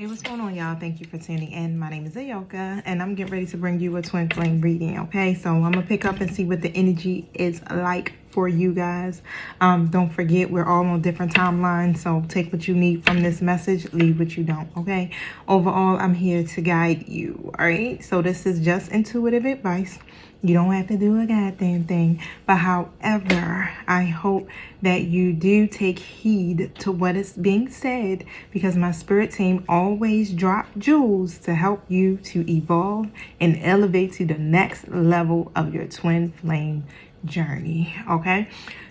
Hey, what's going on, y'all? Thank you for tuning in. My name is Ayoka, and I'm getting ready to bring you a twin flame reading, okay? So I'm gonna pick up and see what the energy is like for you guys. Don't forget, we're all on different timelines, so take what you need from this message, leave what you don't, okay? Overall, I'm here to guide you, all right? So this is just intuitive advice. You don't have to do a goddamn thing. But however, I hope that you do take heed to what is being said, because my spirit team always drop jewels to help you to evolve and elevate to the next level of your twin flame journey. Okay?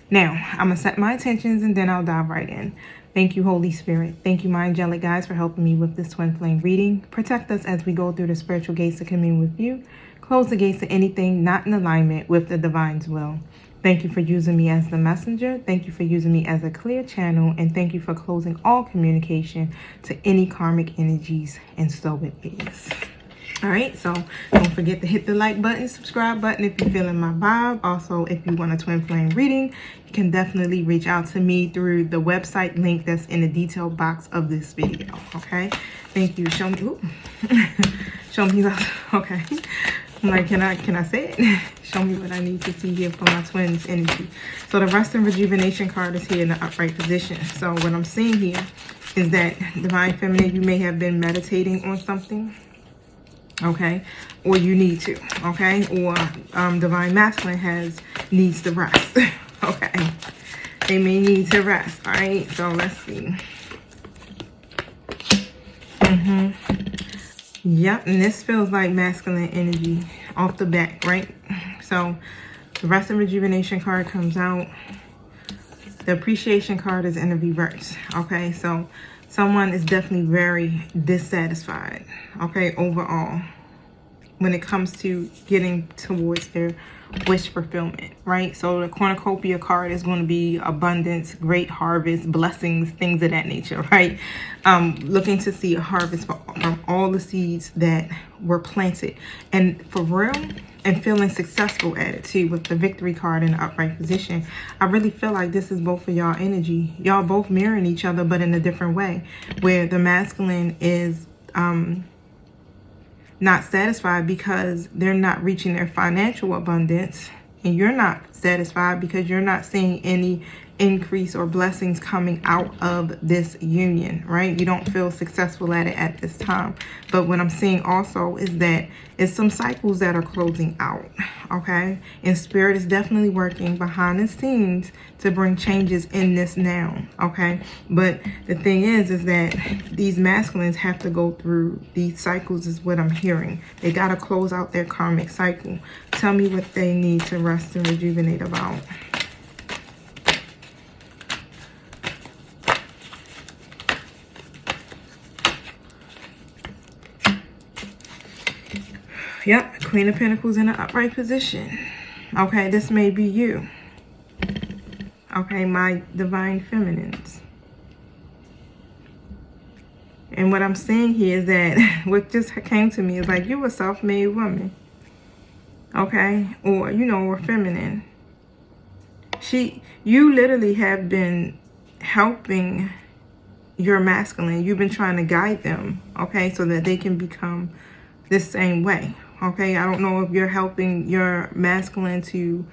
Now, I'm going to set my intentions and then I'll dive right in. Thank you, Holy Spirit. Thank you, my angelic guides, for helping me with this twin flame reading. Protect us as we go through the spiritual gates to commune with you. Close the gates to anything not in alignment with the divine's will. Thank you for using me as the messenger. Thank you for using me as a clear channel. And thank you for closing all communication to any karmic energies. And so it is. All right, so don't forget to hit the like button, subscribe button if you're feeling my vibe. Also, if you want a twin flame reading, you can definitely reach out to me through the website link that's in the detail box of this video. Okay, thank you. Show me, show me that. Okay, I'm like, can I say it? Show me what I need to see here for my twins energy. So the rest and rejuvenation card is here in the upright position. So what I'm seeing here is that divine feminine, you may have been meditating on something. Okay, or you need to, okay, or divine masculine needs to rest. Okay, they may need to rest. All right, so let's see. Yep, and this feels like masculine energy off the bat, right? So the rest and rejuvenation card comes out. The appreciation card is in the reverse. Okay, so someone is definitely very dissatisfied, okay, overall, when it comes to getting towards their wish fulfillment, right? So the cornucopia card is going to be abundance, great harvest, blessings, things of that nature, right? Looking to see a harvest from all the seeds that were planted, and for real, and feeling successful at it too, with the victory card in the upright position. I really feel like this is both of y'all energy. Y'all both mirroring each other, but in a different way, where the masculine is not satisfied because they're not reaching their financial abundance, and you're not satisfied because you're not seeing any increase or blessings coming out of this union, right? You don't feel successful at it at this time. But what I'm seeing also is that it's some cycles that are closing out, okay? And spirit is definitely working behind the scenes to bring changes in this now, okay? But the thing is that these masculines have to go through these cycles, is what I'm hearing. They got to close out their karmic cycle. Tell me what they need to rest and rejuvenate about. Yep, Queen of Pentacles in an upright position. Okay, this may be you. Okay, my divine feminines. And what I'm seeing here is that what just came to me is like, you're a self-made woman. Okay, or, you know, or feminine. You literally have been helping your masculine. You've been trying to guide them, okay, so that they can become the same way. Okay, I don't know if you're helping your masculine to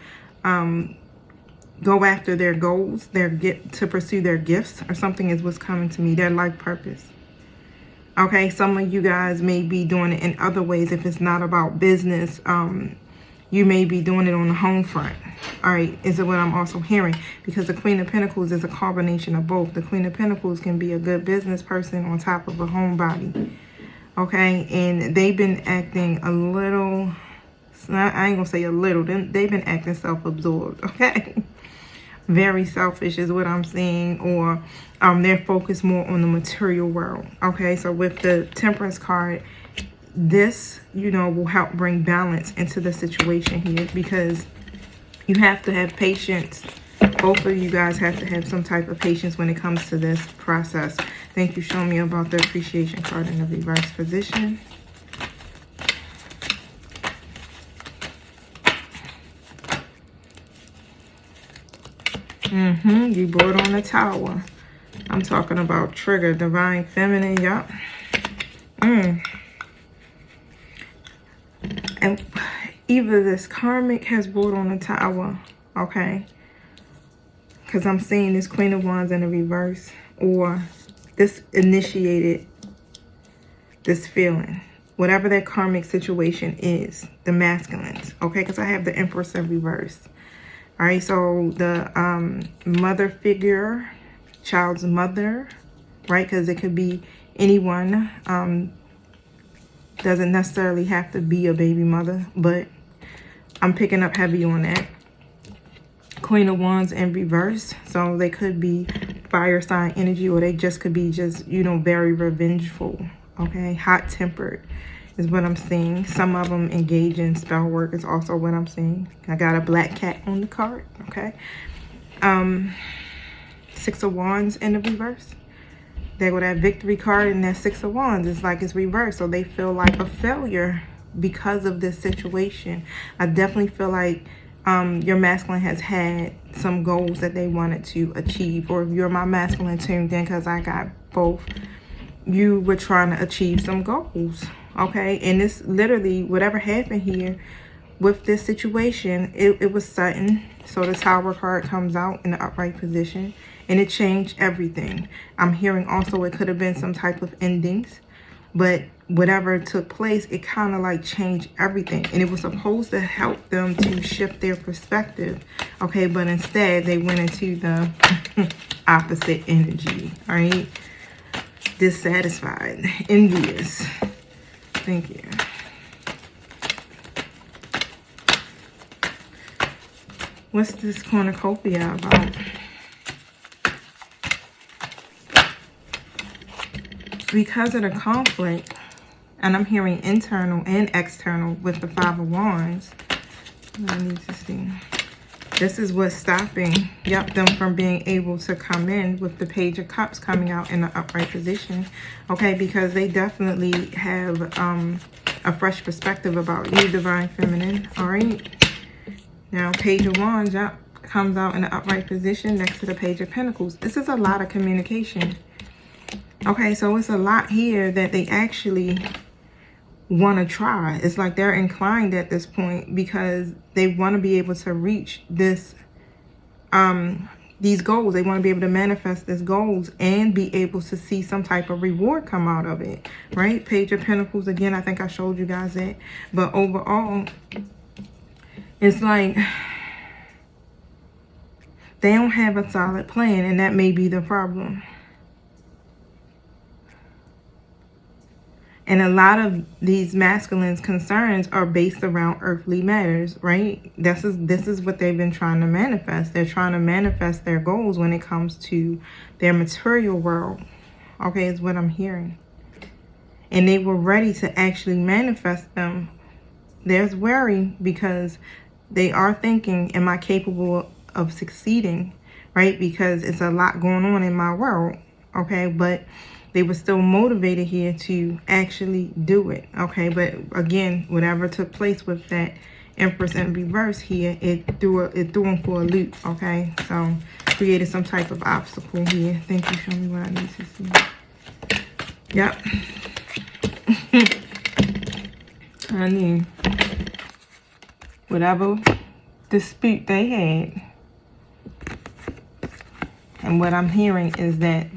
go after their goals, to pursue their gifts, or something is what's coming to me, their life purpose. Okay, some of you guys may be doing it in other ways. If it's not about business, you may be doing it on the home front. All right, is what I'm also hearing, because the Queen of Pentacles is a combination of both. The Queen of Pentacles can be a good business person on top of a homebody. Okay, and they've been acting a little, I ain't gonna say a little, they've been acting self-absorbed, okay? Very selfish is what I'm seeing, or they're focused more on the material world, okay? So with the Temperance card, this, you know, will help bring balance into the situation here, because you have to have patience. Both of you guys have to have some type of patience when it comes to this process. Thank you. Show me about the appreciation card in the reverse position. You brought on the Tower. I'm talking about trigger, divine feminine. Yup. And either this karmic has brought on a tower, okay? Because I'm seeing this Queen of Wands in the reverse, or this initiated this feeling. Whatever that karmic situation is, the masculines, okay? Because I have the Empress in reverse. All right, so the mother figure, child's mother, right? Because it could be anyone. Doesn't necessarily have to be a baby mother, but I'm picking up heavy on that. Queen of Wands in reverse, so they could be fire sign energy, or they just could be just, you know, very revengeful, okay? Hot-tempered is what I'm seeing. Some of them engage in spell work is also what I'm seeing. I got a black cat on the card, okay? Six of Wands in the reverse. There go that victory card, and that Six of Wands is like it's reversed, so they feel like a failure because of this situation. I definitely feel like your masculine has had some goals that they wanted to achieve, or if you're my masculine tuned in, because I got both, you were trying to achieve some goals, okay? And this literally, whatever happened here with this situation, it was sudden. So the Tower card comes out in the upright position, and it changed everything. I'm hearing also it could have been some type of endings, but whatever took place, it kind of like changed everything. And it was supposed to help them to shift their perspective, okay? But instead, they went into the opposite energy, all right? Dissatisfied, envious. Thank you. What's this cornucopia about? Because of the conflict, and I'm hearing internal and external with the Five of Wands. I need to see. This is what's stopping, them from being able to come in with the Page of Cups coming out in the upright position. Okay, because they definitely have a fresh perspective about you, Divine Feminine. All right. Now, Page of Wands, comes out in the upright position next to the Page of Pentacles. This is a lot of communication. Okay, so it's a lot here that they actually want to try. It's like they're inclined at this point because they want to be able to reach this, these goals. They want to be able to manifest these goals and be able to see some type of reward come out of it, right? Page of Pentacles, again, I think I showed you guys that. But overall, it's like they don't have a solid plan, and that may be the problem. And a lot of these masculines' concerns are based around earthly matters, right? This is what they've been trying to manifest. They're trying to manifest their goals when it comes to their material world. Okay, is what I'm hearing. And they were ready to actually manifest them. There's worry because they are thinking, am I capable of succeeding, right? Because it's a lot going on in my world, okay? But they were still motivated here to actually do it, okay? But again, whatever took place with that Empress in reverse here, it threw them for a loop, okay? So created some type of obstacle here. Thank you. Show me what I need to see. Yep. I mean, whatever dispute they had. And what I'm hearing is that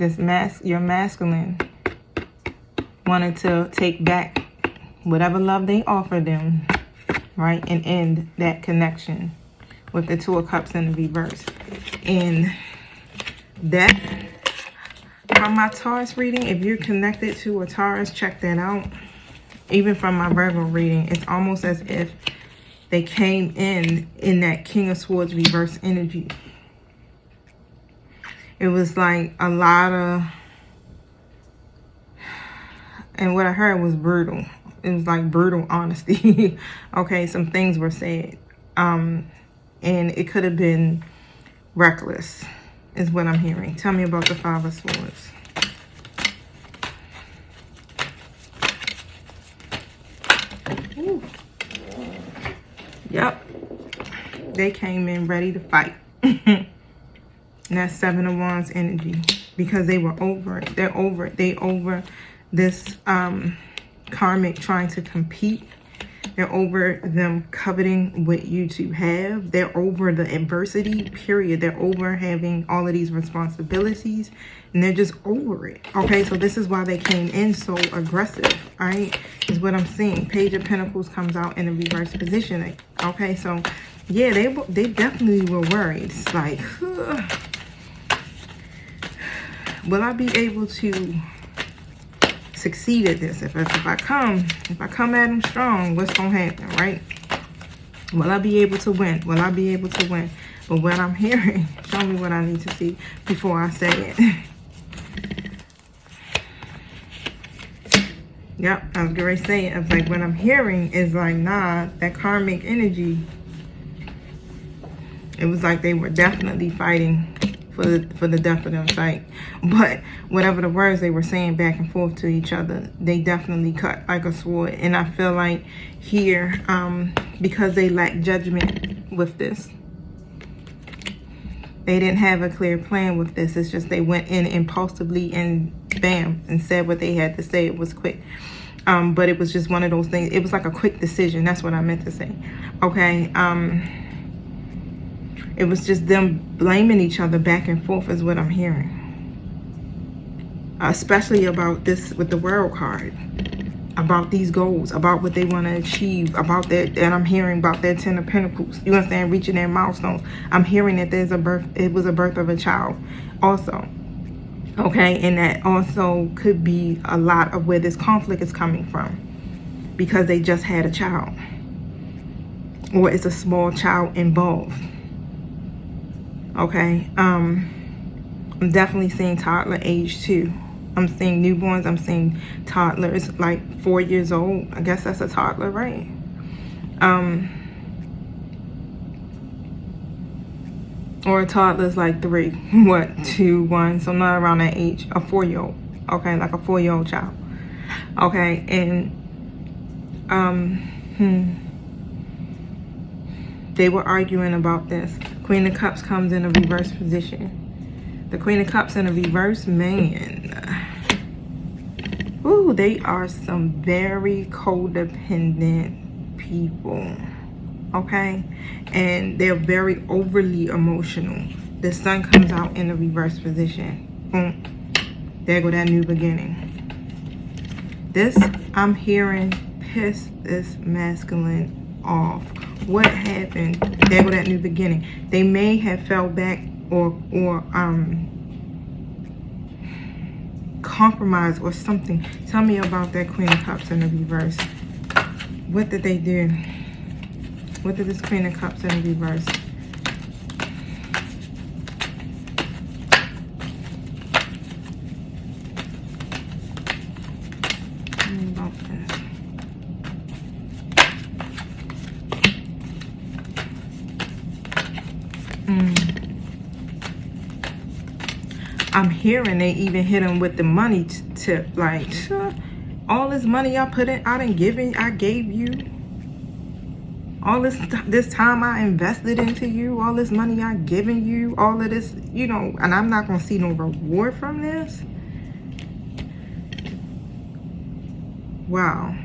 your masculine wanted to take back whatever love they offered them, right? And end that connection with the Two of Cups in the reverse. And that, from my Taurus reading, if you're connected to a Taurus, check that out. Even from my Virgo reading, it's almost as if they came in that King of Swords reverse energy. It was like a lot of, and what I heard was brutal. It was like brutal honesty. Okay, some things were said. And it could have been reckless, is what I'm hearing. Tell me about the Five of Swords. Ooh. Yep. They came in ready to fight. And that's Seven of Wands energy, because they were over it. They're over it. They over this karmic trying to compete. They're over them coveting what you two have. They're over the adversity, period. They're over having all of these responsibilities, and they're just over it. Okay, so this is why they came in so aggressive, all right, is what I'm seeing. Page of Pentacles comes out in a reverse position. Okay, so yeah, they definitely were worried. It's like, will I be able to succeed at this? If I come at them strong, what's gonna happen, right? Will I be able to win? Will I be able to win? But what I'm hearing, show me what I need to see before I say it. Yep, I was gonna say it. I was like, what I'm hearing is like, nah, that karmic energy, it was like they were definitely fighting for the death of them sight. But whatever the words they were saying back and forth to each other, they definitely cut like a sword. And I feel like here, because they lack judgment with this, they didn't have a clear plan with this. It's just they went in impulsively and bam, and said what they had to say. It was quick. But it was just one of those things. It was like a quick decision. That's what I meant to say. Okay. It was just them blaming each other back and forth is what I'm hearing. Especially about this with the World card. About these goals. About what they want to achieve. About that. And I'm hearing about that 10 of Pentacles. You understand? Reaching their milestones. I'm hearing that there's a birth. It was a birth of a child. Also. Okay. And that also could be a lot of where this conflict is coming from. Because they just had a child. Or it's a small child involved. Okay, I'm definitely seeing toddler age too. I'm seeing newborns. I'm seeing toddlers like 4 years old. I guess that's a toddler, right? Or a toddler's like 3, what, 2, 1, so not around that age. A 4-year-old, okay, like a 4-year-old child. Okay, and they were arguing about this. Queen of Cups comes in a reverse position. The Queen of Cups in a reverse, man. Ooh, they are some very codependent people. Okay? And they're very overly emotional. The Sun comes out in a reverse position. Boom. There go that new beginning. This, I'm hearing, piss this masculine off. What happened? There go that new beginning. They may have fell back or compromise or something. Tell me about that Queen of Cups in the reverse. What did they do? What did this Queen of Cups in the reverse? Tell me about this. I'm hearing they even hit him with the money tip, like all this money I put in, I gave you, all this time I invested into you, all this money I given you, all of this, you know, and I'm not gonna see no reward from this. Wow.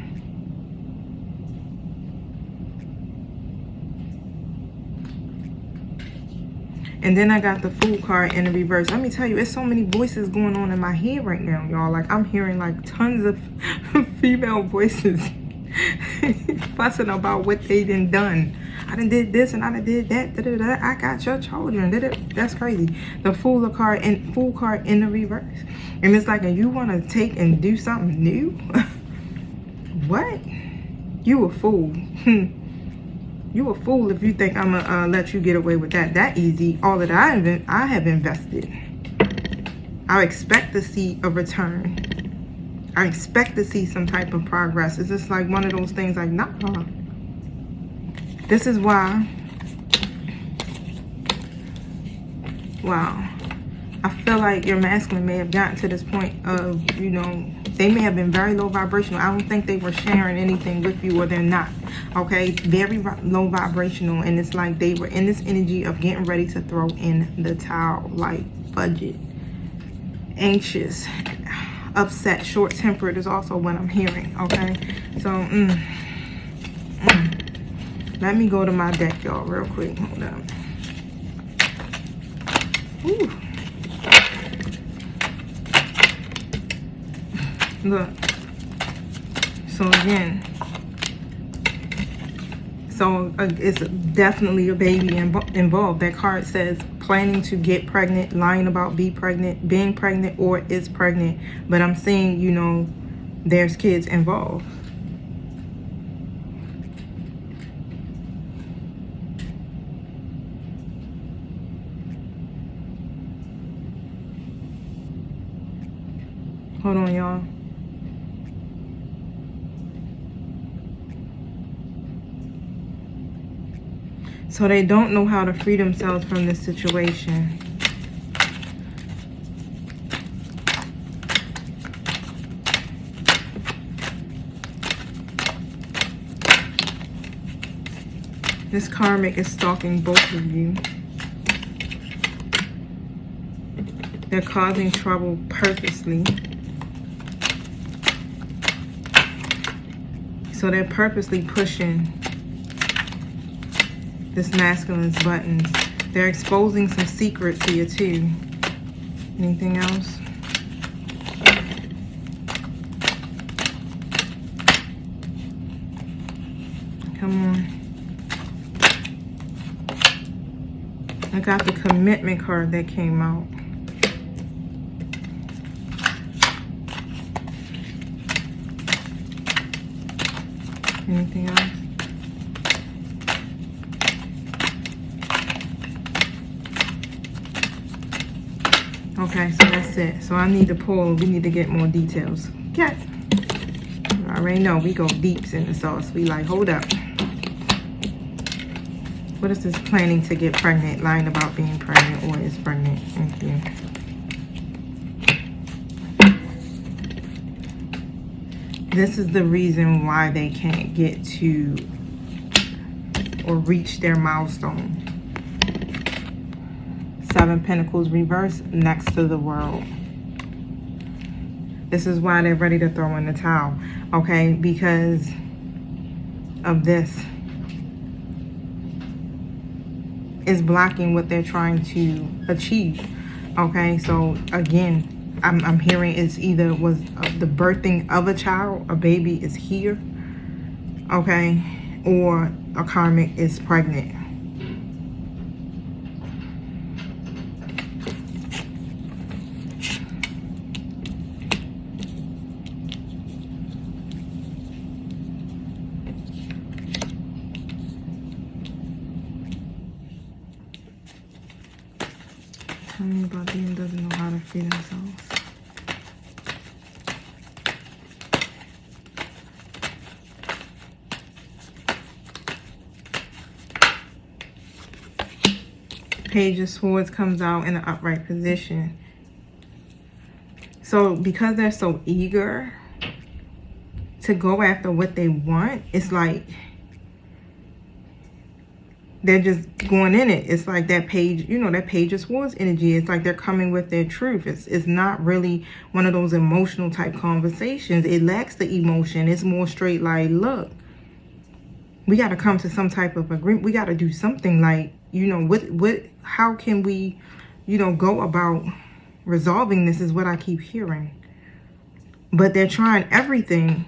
And then I got the Fool card in the reverse. Let me tell you, there's so many voices going on in my head right now, y'all. Like, I'm hearing, like, tons of female voices fussing about what they done. I done did this and I done did that. Da, da, da. I got your children. Da, da. That's crazy. The Fool card in the reverse. And it's like, and you want to take and do something new? What? You a fool. You a fool if you think I'm gonna let you get away with that easy. All that I have invested. I expect to see a return. I expect to see some type of progress. It's just like one of those things like, nah. This is why. Wow. I feel like your masculine may have gotten to this point of, you know, they may have been very low vibrational. I don't think they were sharing anything with you, or they're not. Okay, very low vibrational, and it's like they were in this energy of getting ready to throw in the towel, like budget, anxious, upset, short-tempered is also what I'm hearing, okay? So, let me go to my deck, y'all, real quick. Hold up. Ooh. Look. So again, it's definitely a baby involved. That card says planning to get pregnant, lying about being pregnant, or is pregnant. But I'm saying, you know, there's kids involved. Hold on, y'all. So they don't know how to free themselves from this situation. This karmic is stalking both of you. They're causing trouble purposely. So they're purposely pushing this masculine's buttons. They're exposing some secrets here too. Anything else? Come on. I got the commitment card that came out. Anything else? Okay, so that's it. So I need to pull. We need to get more details. Okay. I already know we go deeps in the sauce. We like, hold up. What is this planning to get pregnant, lying about being pregnant, or is pregnant? Thank you. This is the reason why they can't get to or reach their milestone. 7 Pentacles reversed next to the World. This is why they're ready to throw in the towel, okay? Because of this. Is blocking what they're trying to achieve, okay? So again, I'm hearing it's either was the birthing of a child, a baby is here, okay? Or a karmic is pregnant. Tell me about them doesn't know how to free themselves. Page of Swords comes out in an upright position. So because they're so eager to go after what they want, it's like they're just going in it. It's like that page, you know, that Page of Swords energy. It's like they're coming with their truth. It's not really one of those emotional type conversations. It lacks the emotion. It's more straight like, look, we got to come to some type of agreement. We got to do something like, you know, how can we, you know, go about resolving this is what I keep hearing. But they're trying everything.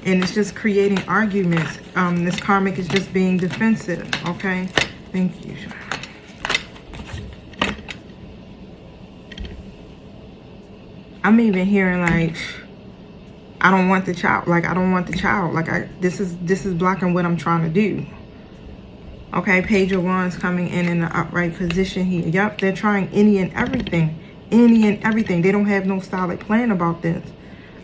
And it's just creating arguments. This karmic is just being defensive, okay? Thank you. I'm even hearing like, I don't want the child. Like, I don't want the child. Like, this is blocking what I'm trying to do. Okay, Page of Wands coming in an upright position here. Yep, they're trying any and everything. Any and everything. They don't have no solid plan about this.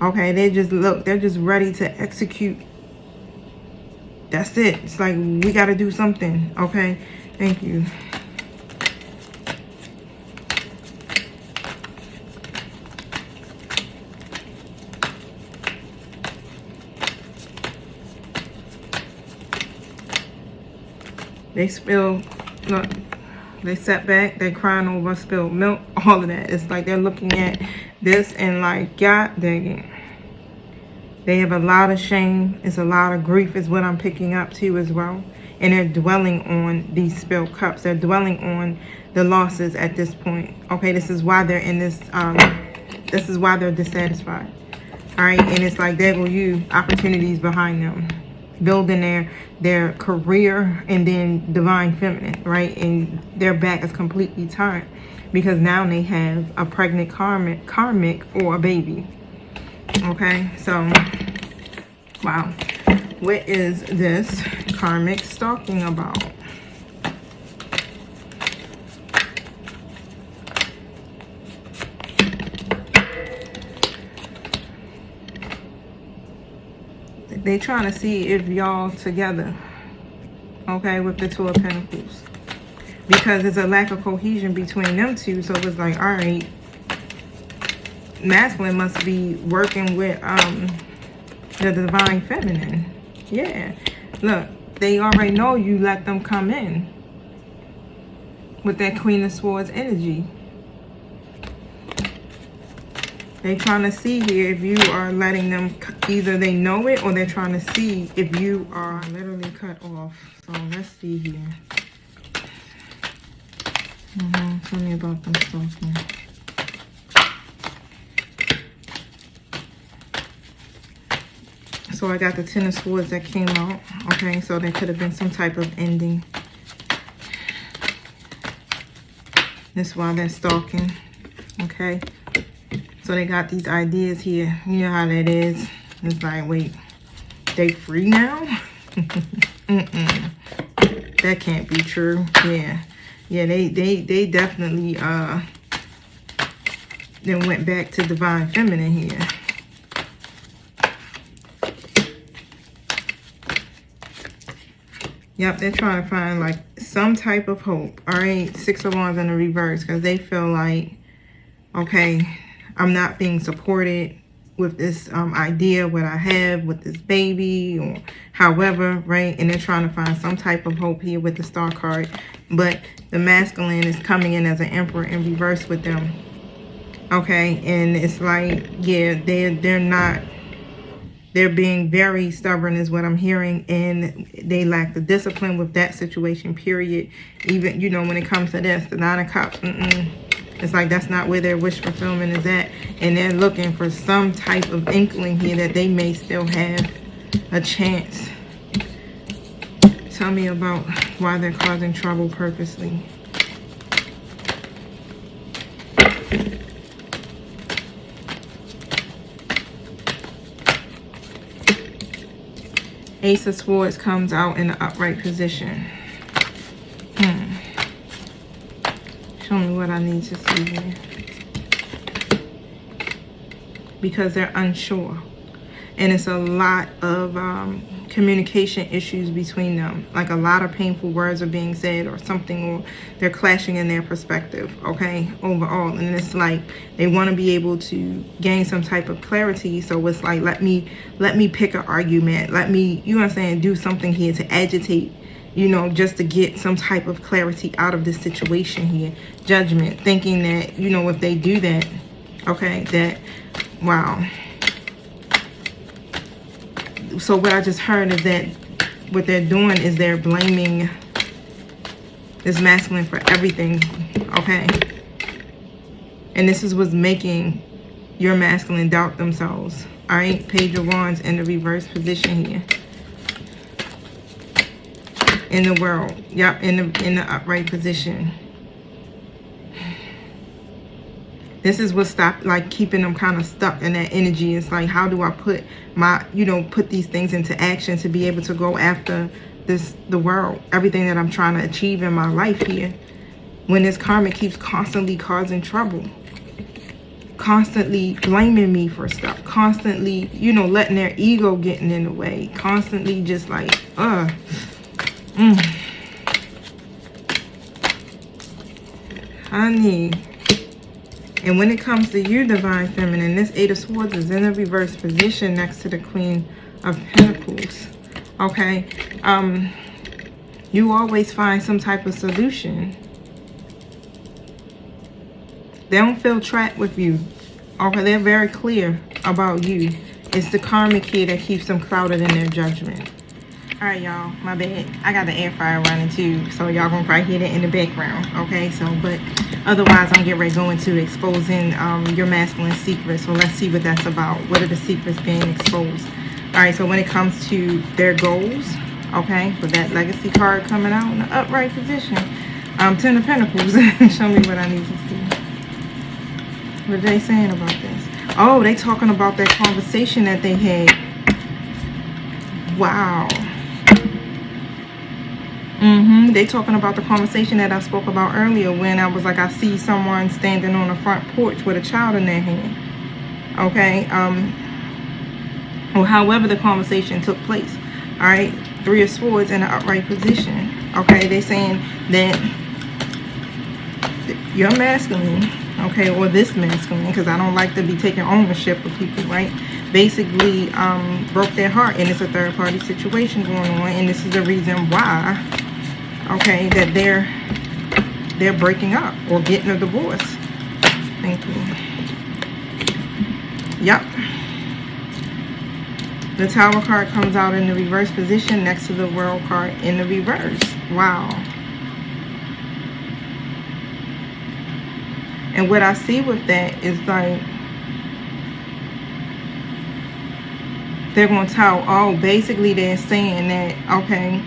Okay, they just, look, they're just ready to execute. That's it. It's like, we got to do something. Okay, thank you. They feel, look, They sat back, they're crying over spilled milk, all of that. It's like they're looking at this and like, God dang it. They have a lot of shame. It's a lot of grief is what I'm picking up too as well. And they're dwelling on these spilled cups. They're dwelling on the losses at this point. Okay, this is why they're in this, this is why they're dissatisfied. All right, and it's like there go you, opportunities behind them. Building their career and then divine feminine, right? And their back is completely turned because now they have a pregnant karmic or a baby. Okay, so wow, what is this karmic stalking about? They trying to see if y'all together, okay, with the Two of Pentacles. Because there's a lack of cohesion between them two. So it's like, all right, masculine must be working with the divine feminine. Yeah. Look, they already know you let them come in with that Queen of Swords energy. They're trying to see here if you are letting them, either they know it or they're trying to see if you are literally cut off. So let's see here. Tell me about them stalking. So I got the Ten of Swords that came out. Okay, so there could have been some type of ending. That's why they're stalking. Okay. So they got these ideas here. You know how that is. It's like, wait, they free now? That can't be true. Yeah. Yeah, they definitely then went back to divine feminine here. Yep, they're trying to find like some type of hope. All right, Six of Wands in the reverse because they feel like, okay, I'm not being supported with this idea, what I have with this baby or however, right? And they're trying to find some type of hope here with the Star card. But the masculine is coming in as an Emperor in reverse with them. Okay, and it's like, yeah, they're being very stubborn is what I'm hearing. And they lack the discipline with that situation, period. Even, you know, when it comes to this, the Nine of Cups, it's like that's not where their wish fulfillment is at. And they're looking for some type of inkling here that they may still have a chance. Tell me about why they're causing trouble purposely. Ace of Swords comes out in the upright position. Show me what I need to see here. Because they're unsure. And it's a lot of communication issues between them. Like a lot of painful words are being said or something, or they're clashing in their perspective, okay, overall. And it's like they want to be able to gain some type of clarity. So it's like, let me pick an argument. Let me, you know what I'm saying, do something here to agitate, you know, just to get some type of clarity out of this situation here. Judgment, thinking that, you know, if they do that, okay, that, wow. So what I just heard is that what they're doing is they're blaming this masculine for everything, okay? And this is what's making your masculine doubt themselves, all right? Page of Wands in the reverse position here. In the world, yep, in the upright position. This is what stopped, like, keeping them kind of stuck in that energy. It's like, how do I put my, you know, put these things into action to be able to go after the world, everything that I'm trying to achieve in my life here, when this karmic keeps constantly causing trouble, constantly blaming me for stuff, constantly, you know, letting their ego getting in the way, constantly just like, honey. And when it comes to you, divine feminine, this Eight of Swords is in a reverse position next to the Queen of Pentacles. Okay, you always find some type of solution. They don't feel trapped with you. Okay, they're very clear about you. It's the karmic here that keeps them clouded in their judgment. All right, y'all, my bad. I got the air fryer running too, so y'all gonna probably hear that in the background. Okay, so but otherwise I'm getting ready to go into exposing your masculine secrets. So let's see what that's about. What are the secrets being exposed? All right, so when it comes to their goals, okay, with that legacy card coming out in the upright position, Ten of Pentacles. Show me what I need to see. What are they saying about this? Oh, they talking about that conversation that they had. Wow. They talking about the conversation that I spoke about earlier when I was like, I see someone standing on the front porch with a child in their hand. Okay. Or however the conversation took place. All right. Three of Swords in an upright position. Okay. They saying that you're masculine. Okay, or this masculine, because I don't like to be taking ownership of people, right? Basically, broke their heart, and it's a third-party situation going on, and this is the reason why, okay, that they're breaking up or getting a divorce. Thank you. Yep. The Tower card comes out in the reverse position next to the World card in the reverse. Wow. And what I see with that is like, they're going to tell, oh, basically they're saying that, okay,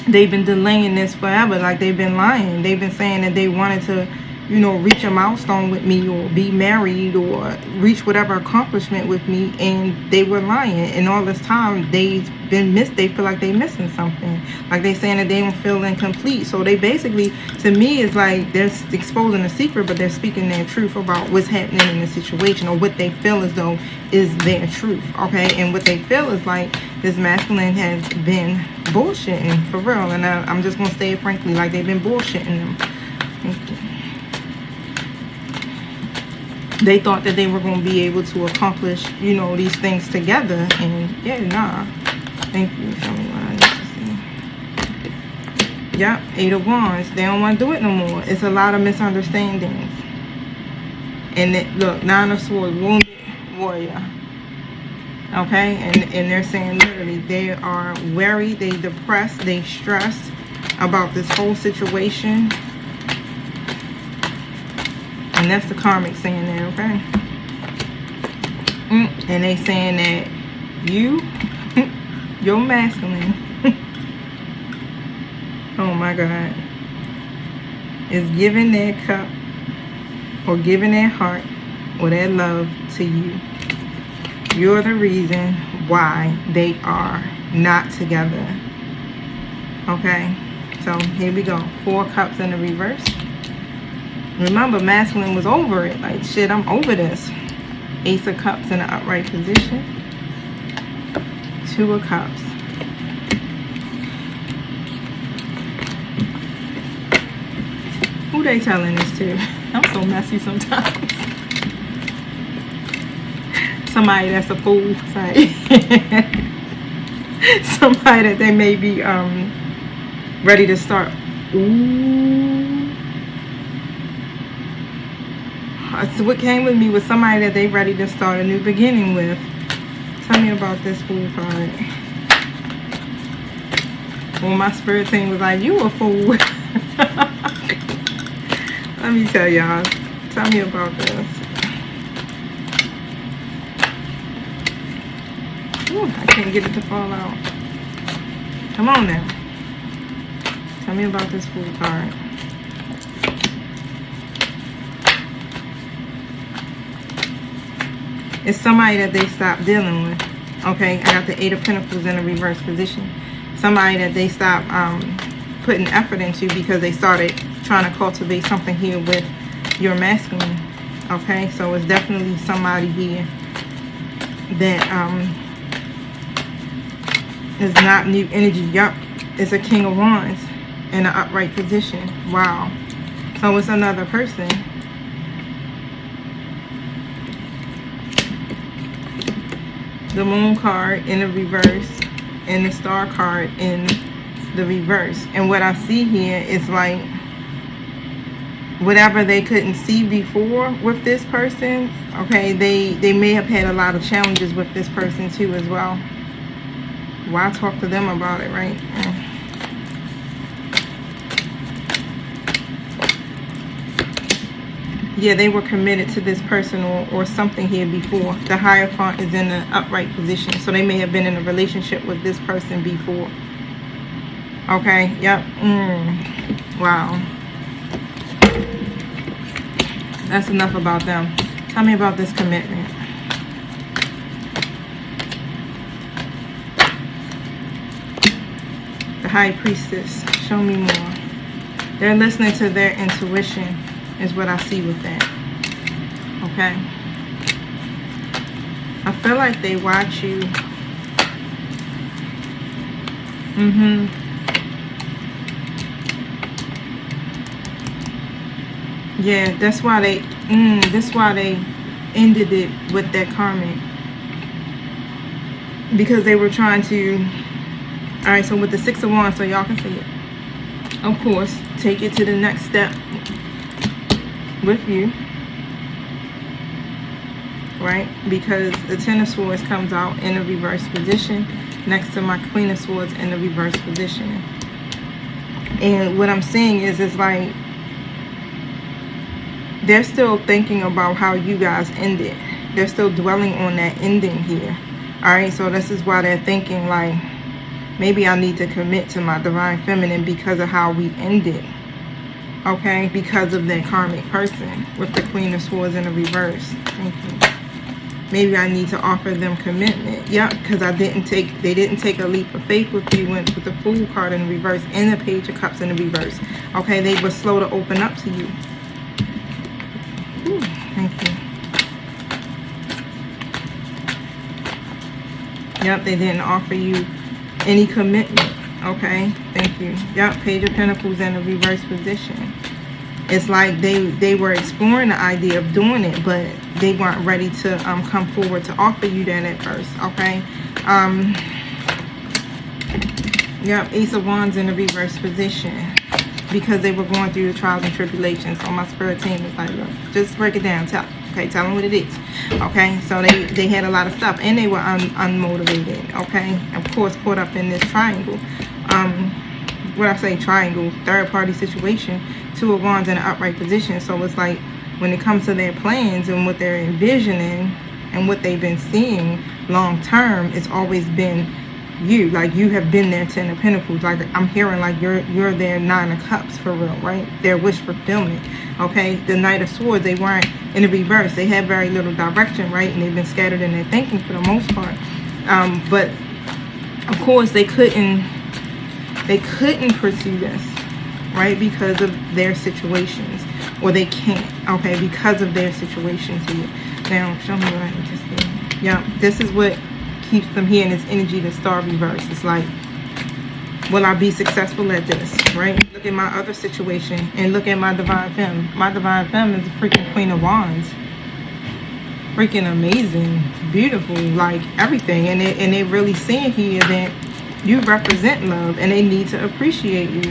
they've been delaying this forever. Like they've been lying. They've been saying that they wanted to, you know, reach a milestone with me or be married or reach whatever accomplishment with me, and they were lying. And all this time they've been they feel like they're missing something. Like they're saying that they don't feel incomplete. So they basically, to me, it's like they're exposing a secret, but they're speaking their truth about what's happening in the situation, or what they feel as though is their truth. Okay, and what they feel is like this masculine has been bullshitting for real. And I'm just gonna say it frankly, like they've been bullshitting them. Thank you. They thought that they were going to be able to accomplish, you know, these things together. And yeah, nah. Thank you. Show me what I need to see. Yep, Eight of Wands. They don't want to do it no more. It's a lot of misunderstandings. And look, Nine of Swords, wounded warrior. Okay, and they're saying literally they are worried, they depressed, they stressed about this whole situation. And that's the karmic saying that, okay? And they saying that you're masculine. Oh my God. Is giving their cup or giving their heart or their love to you. You're the reason why they are not together. Okay? So here we go. Four Cups in the reverse. Remember, masculine was over it. Like, shit, I'm over this. Ace of Cups in an upright position. Two of Cups. Who they telling this to? I'm so messy sometimes. Somebody that's a fool. Somebody that they may be ready to start. Ooh. So what came with me was somebody that they ready to start a new beginning with. Tell me about this Fool card. Well, my spirit team was like, you a fool. Let me tell y'all. Tell me about this. Ooh, I can't get it to fall out. Come on now. Tell me about this Fool card. It's somebody that they stopped dealing with. Okay, I got the Eight of Pentacles in a reverse position. Somebody that they stopped putting effort into because they started trying to cultivate something here with your masculine. Okay, so it's definitely somebody here that is not new energy. Yup, it's a King of Wands in an upright position. Wow. So it's another person. The Moon card in the reverse and the Star card in the reverse. And what I see here is like whatever they couldn't see before with this person, okay, they may have had a lot of challenges with this person too as well. Why talk to them about it, right? Yeah, they were committed to this person or something here before. The Hierophant is in an upright position, so they may have been in a relationship with this person before. Okay, yep. Wow. That's enough about them. Tell me about this commitment. The High Priestess. Show me more. They're listening to their intuition is what I see with that. Okay. I feel like they watch you. Yeah, that's why they ended it with that Karmic. Because they were trying to, alright, so with the Six of Wands, so y'all can see it. Of course, take it to the next step with you. Right? Because the Ten of Swords comes out in a reverse position next to my Queen of Swords in the reverse position. And what I'm seeing is, it's like they're still thinking about how you guys ended. They're still dwelling on that ending here. Alright, so this is why they're thinking like, maybe I need to commit to my Divine Feminine because of how we ended. Okay, because of that Karmic person with the Queen of Swords in the reverse. Thank you. Maybe I need to offer them commitment. Yep, because they didn't take a leap of faith with you with the Fool card in the reverse and the Page of Cups in the reverse. Okay, they were slow to open up to you. Ooh, thank you. Yep, they didn't offer you any commitment. Okay, thank you. Yep, Page of Pentacles in a reverse position. It's like they were exploring the idea of doing it, but they weren't ready to come forward to offer you that at first. Okay. Yep, Ace of Wands in a reverse position. Because they were going through the trials and tribulations. So my spirit team is like, look, just break it down. Tell them what it is. Okay, so they had a lot of stuff, and they were unmotivated. Okay, of course, caught up in this triangle. What I say, triangle, third party situation. Two of Wands in an upright position. So it's like when it comes to their plans and what they're envisioning and what they've been seeing long term, it's always been you. Like you have been their Ten of Pentacles. Like I'm hearing like you're their Nine of Cups for real, right? Their wish fulfillment. Okay, the Knight of Swords, they weren't in the reverse. They had very little direction, right? And they've been scattered in their thinking for the most part. But of course they couldn't pursue this, right? Because of their situations, or they can't. Okay, because of their situations here. Now show me what I need to see. Yeah, this is what keeps them here in this energy, the Star reverse. It's like, will I be successful at this, right? Look at my other situation and look at my Divine Femme. My Divine Femme is a freaking Queen of Wands. Freaking amazing, beautiful, like everything. And they're really seeing here that you represent love and they need to appreciate you.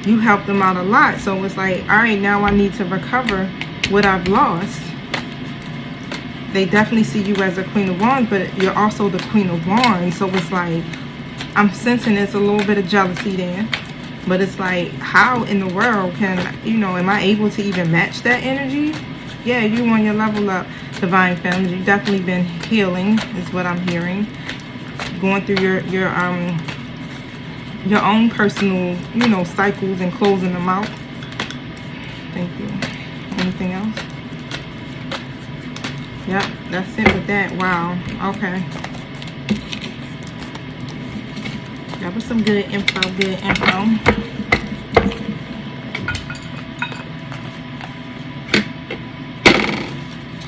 You help them out a lot. So it's like, all right, now I need to recover what I've lost. They definitely see you as a Queen of Wands, but you're also the Queen of Wands. So it's like, I'm sensing there's a little bit of jealousy there. But it's like, how in the world can, am I able to even match that energy? Yeah, you on your level up, Divine Femmes. You've definitely been healing, is what I'm hearing. Going through your own personal, cycles and closing them out. Thank you. Anything else? Yep, that's it with that. Wow. Okay. That was some good info. Good info.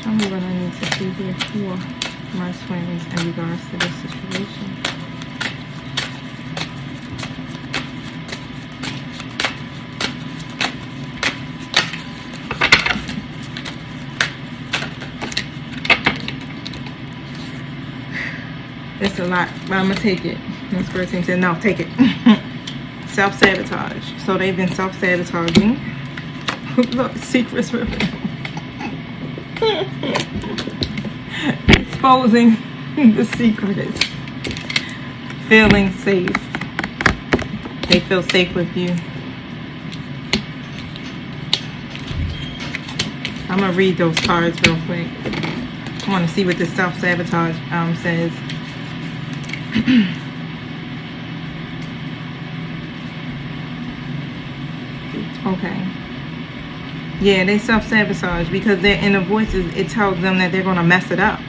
Tell me what I need to see here for my twins in regards to this situation. It's a lot, but I'm gonna take it. My spirit team said, no, take it. self-sabotage. So they've been self-sabotaging. Look, secrets revealed. Exposing the secrets. Feeling safe. They feel safe with you. I'm going to read those cards real quick. I want to see what this self-sabotage says. Okay. Yeah, they self-sabotage because their inner voices, it tells them that they're going to mess it up.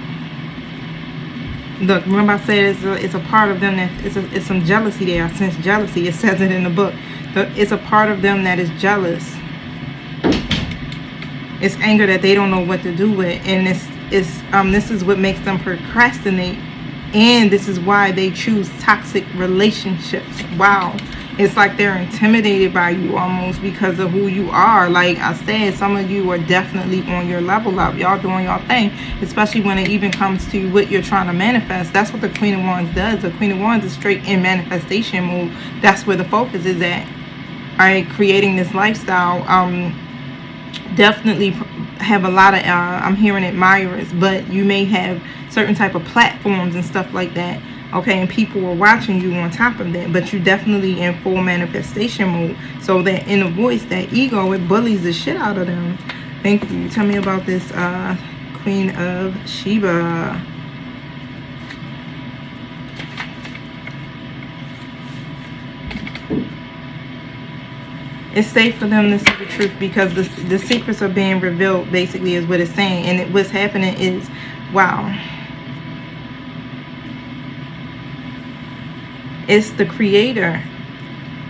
Look, remember I said it's a part of them that it's some jealousy there. I sense jealousy. It says it in the book. It's a part of them that is jealous. It's anger that they don't know what to do with, and this is what makes them procrastinate, and this is why they choose toxic relationships. Wow. It's like they're intimidated by you almost because of who you are. Like I said, some of you are definitely on your level up. Y'all doing your thing, especially when it even comes to what you're trying to manifest. That's what the Queen of Wands does. The Queen of Wands is straight in manifestation mode. That's where the focus is at. All right, creating this lifestyle. Definitely have a lot of, I'm hearing admirers, but you may have certain type of platforms and stuff like that. Okay, and people are watching you on top of that, but you're definitely in full manifestation mode. So that inner voice, that ego, it bullies the shit out of them. Thank you. Tell me about this Queen of Sheba. It's safe for them to see the truth because the secrets are being revealed, basically, is what it's saying. And what's happening is, wow. It's the creator,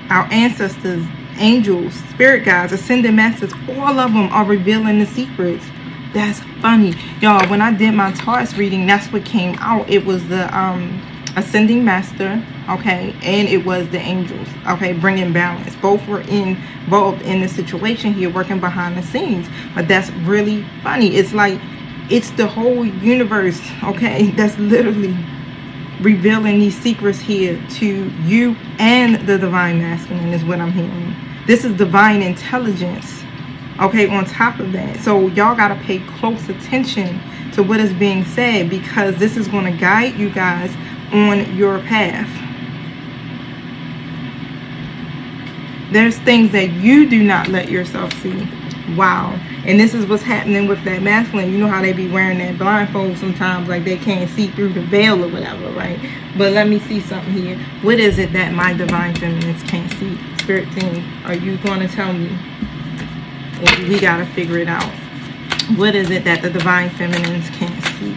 our ancestors, angels, spirit guides, ascended masters, all of them are revealing the secrets. That's funny. Y'all, when I did my Taurus reading, that's what came out. It was the ascending master, okay, and it was the angels, okay, bringing balance. Both were involved in the situation here, working behind the scenes. But that's really funny. It's like, it's the whole universe, okay, that's literally revealing these secrets here to you and the divine masculine is what I'm hearing. This is divine intelligence, okay, on top of that. So y'all got to pay close attention to what is being said because this is going to guide you guys on your path. There's things that you do not let yourself see. Wow. And this is what's happening with that masculine. You know how they be wearing that blindfold sometimes, like they can't see through the veil or whatever, right? But let me see something here. What is it that my divine feminines can't see? Spirit team, are you going to tell me? Or we got to figure it out. What is it that the divine feminines can't see?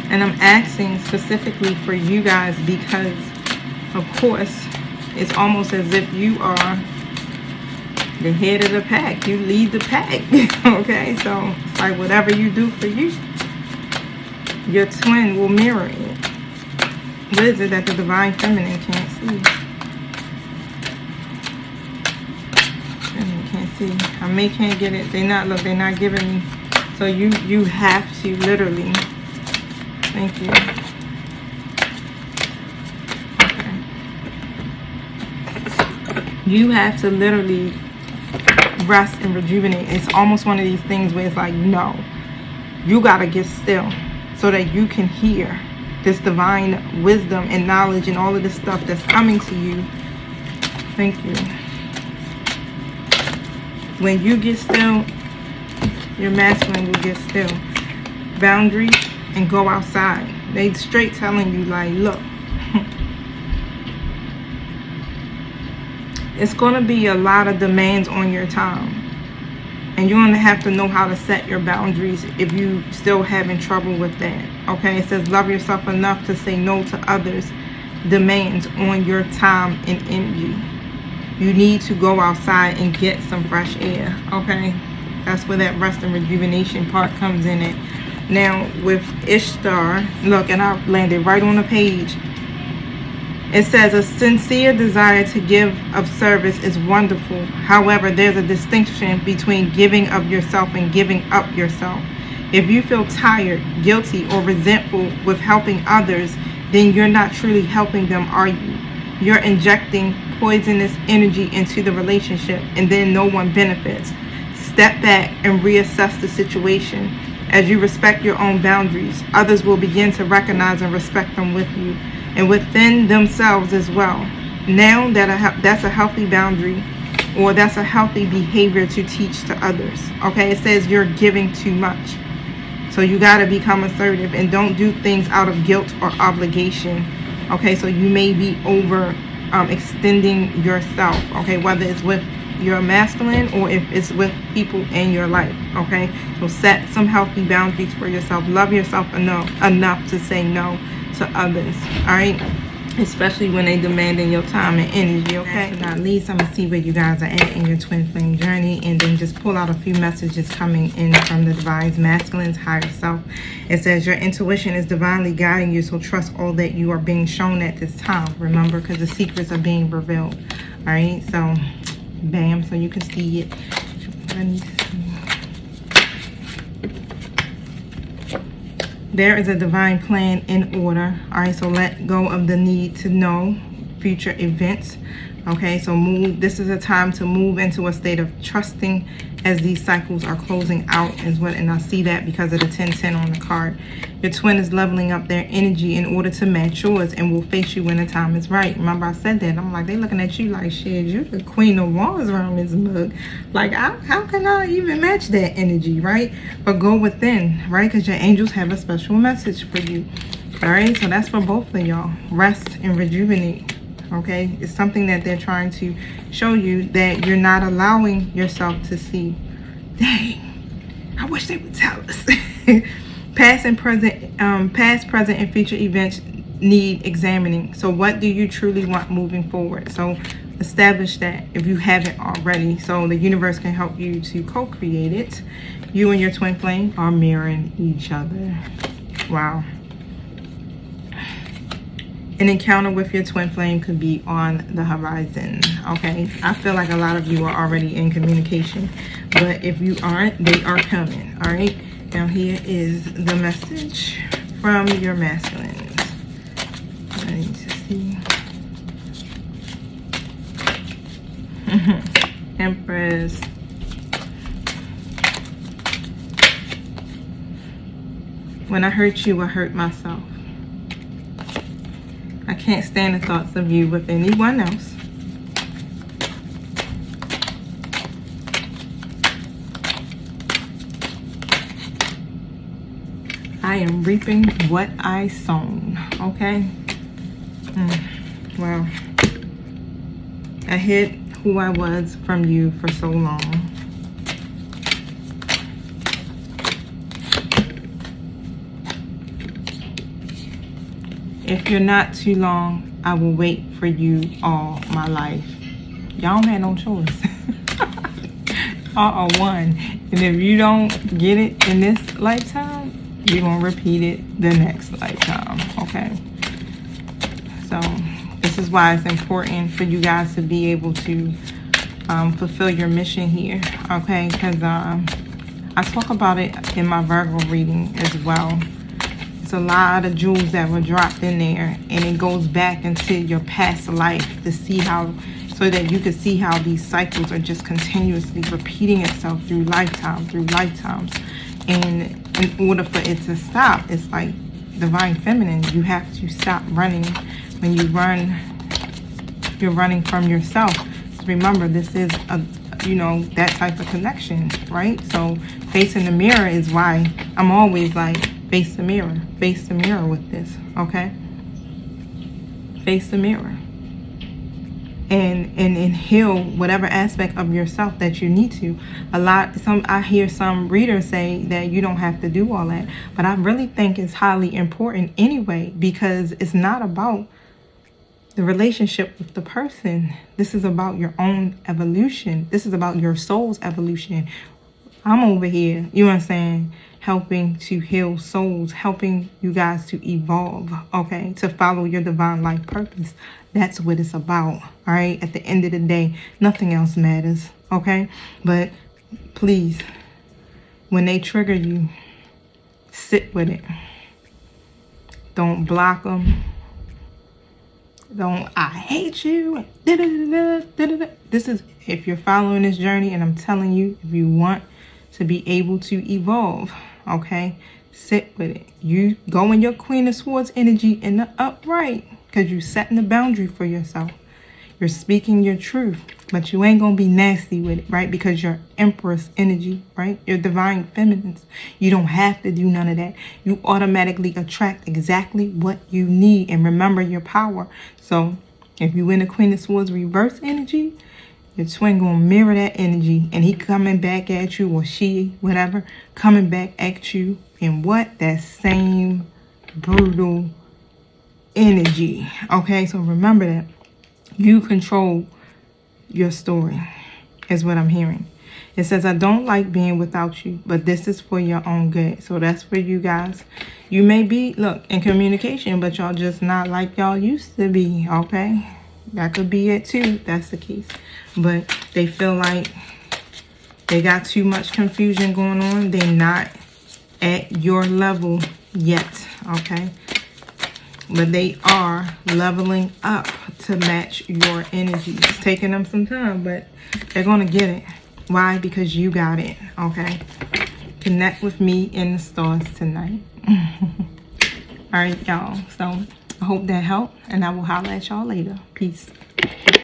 And I'm asking specifically for you guys because, of course, it's almost as if you are the head of the pack. You lead the pack. Okay, so it's like whatever you do for you, your twin will mirror it. What is it that the divine feminine can't see? Can't see. I can't get it. They're not giving me. So you have to literally. Thank you. Okay. You have to literally rest and rejuvenate. It's almost one of these things where it's like, no, you got to get still so that you can hear this divine wisdom and knowledge and all of this stuff that's coming to you. Thank you. When you get still, your masculine will get still. Boundaries. And go outside. They straight telling you like, look, it's going to be a lot of demands on your time. And you're going to have to know how to set your boundaries if you still having trouble with that. Okay, it says love yourself enough to say no to others' demands on your time and energy. You need to go outside and get some fresh air. Okay, that's where that rest and rejuvenation part comes in at. Now with Ishtar, look, and I landed right on the page. It says a sincere desire to give of service is wonderful. However, there's a distinction between giving of yourself and giving up yourself. If you feel tired, guilty, or resentful with helping others, then you're not truly helping them, are you? You're injecting poisonous energy into the relationship, and then no one benefits. Step back and reassess the situation. As you respect your own boundaries, others will begin to recognize and respect them with you, and within themselves as well. Now that's a healthy boundary, or that's a healthy behavior to teach to others. Okay, it says you're giving too much. So you got to become assertive and don't do things out of guilt or obligation. Okay, so you may be over extending yourself. Okay, whether it's with your masculine or if it's with people in your life. Okay, so set some healthy boundaries for yourself. Love yourself enough to say no to others. All right, especially when they demanding your time and energy. Okay, so at least I'm gonna see where you guys are at in your twin flame journey, and then just pull out a few messages coming in from the divine's masculine's higher self. It says your intuition is divinely guiding you, so trust all that you are being shown at this time. Remember, because the secrets are being revealed. All right, so bam, so you can see it. I need to see. There is a divine plan in order. All right, so let go of the need to know future events. Okay, so this is a time to move into a state of trusting as these cycles are closing out, and I see that because of the 10-10 on the card. Your twin is leveling up their energy in order to match yours and will face you when the time is right. Remember, I said that. I'm like, they looking at you like, shit, you the queen of wands around this mug. Like, how can I even match that energy, right? But go within, right? Because your angels have a special message for you. All right, so that's for both of y'all. Rest and rejuvenate. Okay, it's something that they're trying to show you that you're not allowing yourself to see. Dang, I wish they would tell us. Past, present, and future events need examining. So what do you truly want moving forward? So establish that if you haven't already, so the universe can help you to co-create it. You and your twin flame are mirroring each other. Wow. An encounter with your twin flame could be on the horizon. Okay, I feel like a lot of you are already in communication, but if you aren't, they are coming. All right, now here is the message from your masculines. I need to see. Empress. When I hurt you, I hurt myself. I can't stand the thoughts of you with anyone else. I am reaping what I sown. Okay? Well, I hid who I was from you for so long. If you're not too long, I will wait for you all my life. Y'all had no choice. Y'all are one. And if you don't get it in this lifetime, you're going to repeat it the next lifetime. Okay? So this is why it's important for you guys to be able to fulfill your mission here. Okay? Because I talk about it in my Virgo reading as well. It's a lot of jewels that were dropped in there, and it goes back into your past life to see how, so that you can see how these cycles are just continuously repeating itself through lifetimes. And in order for it to stop, it's like divine feminine, you have to stop running. When you run, you're running from yourself. So remember, this is a, that type of connection, right? So facing the mirror is why I'm always like, face the mirror with this. Okay, face the mirror and heal whatever aspect of yourself that you need to. I hear some readers say that you don't have to do all that, but I really think it's highly important anyway, because it's not about the relationship with the person. This is about your own evolution. This is about your soul's evolution. I'm over here, you know what I'm saying, helping to heal souls, helping you guys to evolve, okay, to follow your divine life purpose. That's what it's about, all right? At the end of the day, nothing else matters, okay? But please, when they trigger you, sit with it. Don't block them. Don't, I hate you. This is, if you're following this journey, and I'm telling you, if you want to be able to evolve, okay, sit with it. You go in your Queen of Swords energy in the upright, because you're setting the boundary for yourself. You're speaking your truth, but you ain't gonna be nasty with it, right? Because you're Empress energy, right? You're divine feminines. You don't have to do none of that. You automatically attract exactly what you need, and remember your power. So if you in the Queen of Swords reverse energy, your twin gonna mirror that energy, and he coming back at you, or she, whatever, coming back at you in what? That same brutal energy, okay? So remember that. You control your story, is what I'm hearing. It says, I don't like being without you, but this is for your own good. So that's for you guys. You may be, look, in communication, but y'all just not like y'all used to be, okay? That could be it too. That's the case. But they feel like they got too much confusion going on. They're not at your level yet, okay? But they are leveling up to match your energy. It's taking them some time, but they're going to get it. Why? Because you got it, okay? Connect with me in the stars tonight. All right, y'all. So I hope that helped, and I will holler at y'all later. Peace.